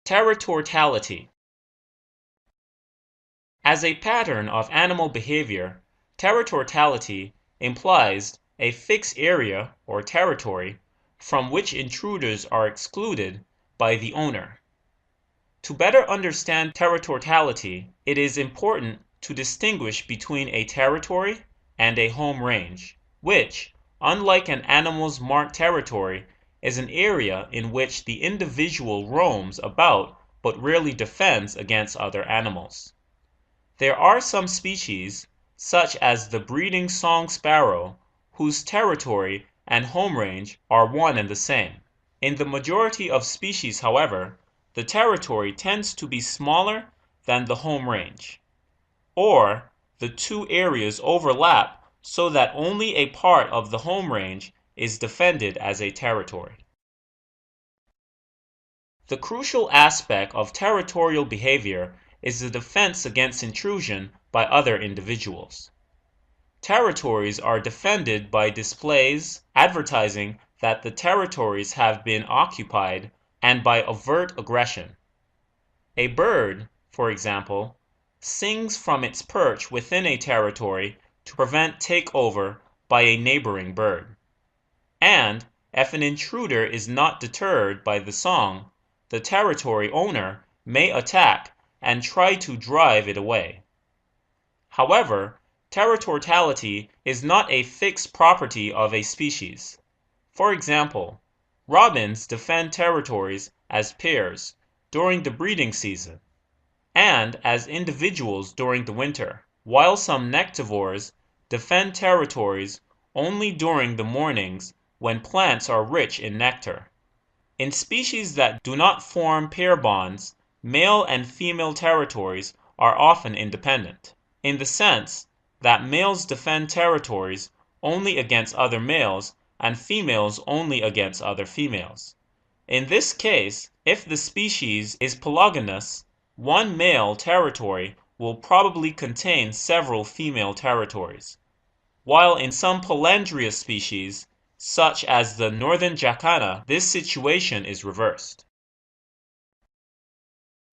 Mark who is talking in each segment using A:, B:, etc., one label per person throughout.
A: Territoriality. As a pattern of animal behavior, territoriality implies a fixed area or territory from which intruders are excluded by the owner. To better understand territoriality, it is important to distinguish between a territory and a home range, which, unlike an animal's marked territory, is an area in which the individual roams about but rarely defends against other animals. There are some species, such as the breeding song sparrow, whose territory and home range are one and the same. In the majority of species, however, the territory tends to be smaller than the home range, or the two areas overlap so that only a part of the home range is defended as a territory. The crucial aspect of territorial behavior is the defense against intrusion by other individuals. Territories are defended by displays advertising that the territories have been occupied and by overt aggression. A bird, for example, sings from its perch within a territory to prevent takeover by a neighboring bird. And if an intruder is not deterred by the song, the territory owner may attack and try to drive it away. However, territoriality is not a fixed property of a species. For example, robins defend territories as pairs during the breeding season and as individuals during the winter, while some nectivores defend territories only during the mornings when plants are rich in nectar. In species that do not form pair bonds, male and female territories are often independent, in the sense that males defend territories only against other males and females only against other females. In this case, if the species is polygynous, one male territory will probably contain several female territories, while in some polyandrous species, such as the northern jacana, this situation is reversed.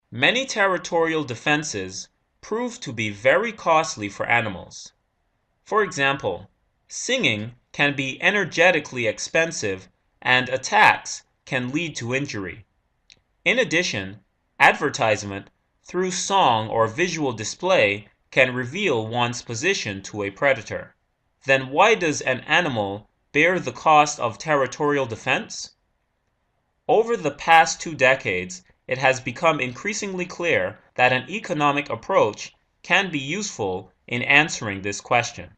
A: Many territorial defenses prove to be very costly for animals. For example, singing can be energetically expensive and attacks can lead to injury. In addition, advertisement through song or visual display can reveal one's position to a predator. Then why does an animal bear the cost of territorial defense? Over the past 2 decades, it has become increasingly clear that an economic approach can be useful in answering this question.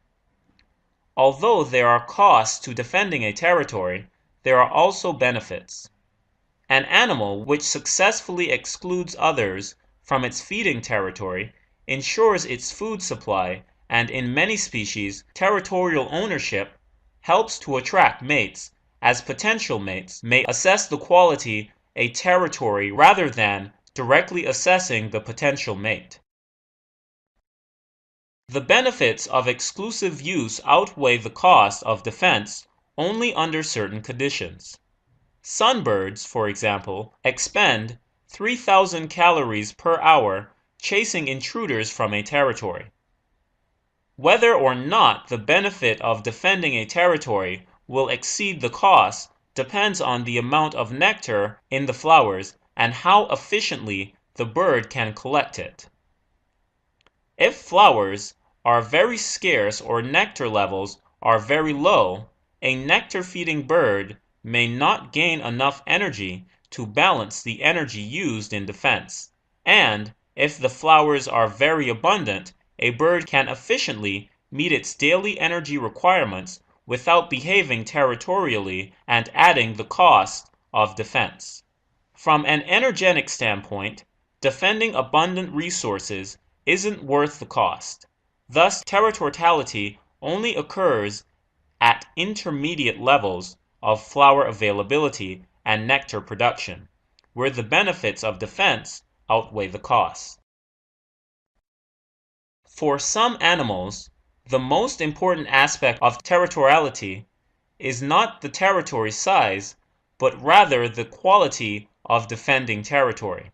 A: Although there are costs to defending a territory, there are also benefits. An animal which successfully excludes others from its feeding territory ensures its food supply, and in many species, territorial ownership helps to attract mates, as potential mates may assess the quality a territory rather than directly assessing the potential mate. The benefits of exclusive use outweigh the cost of defense only under certain conditions. Sunbirds, for example, expend 3,000 calories per hour chasing intruders from a territory. Whether or not the benefit of defending a territory will exceed the cost depends on the amount of nectar in the flowers and how efficiently the bird can collect it. If flowers are very scarce or nectar levels are very low, a nectar-feeding bird may not gain enough energy to balance the energy used in defense, and if the flowers are very abundant, a bird can efficiently meet its daily energy requirements without behaving territorially and adding the cost of defense. From an energetic standpoint, defending abundant resources isn't worth the cost. Thus, territoriality only occurs at intermediate levels of flower availability and nectar production, where the benefits of defense outweigh the costs. For some animals, the most important aspect of territoriality is not the territory size, but rather the quality of defending territory.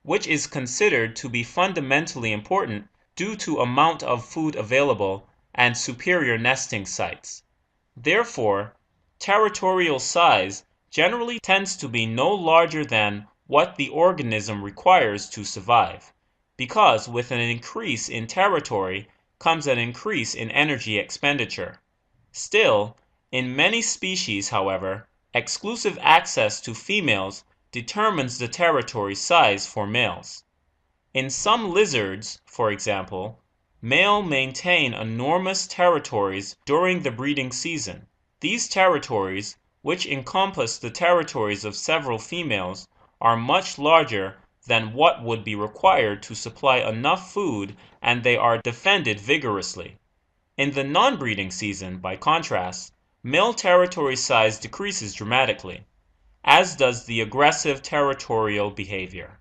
A: which is considered to be fundamentally important due to amount of food available and superior nesting sites. Therefore, territorial size generally tends to be no larger than what the organism requires to survive, because with an increase in territory comes an increase in energy expenditure. Still, in many species, however, exclusive access to females determines the territory size for males. In some lizards, for example, males maintain enormous territories during the breeding season. These territories, which encompass the territories of several females, are much larger than what would be required to supply enough food, and they are defended vigorously. In the non-breeding season, by contrast, male territory size decreases dramatically, as does the aggressive territorial behavior.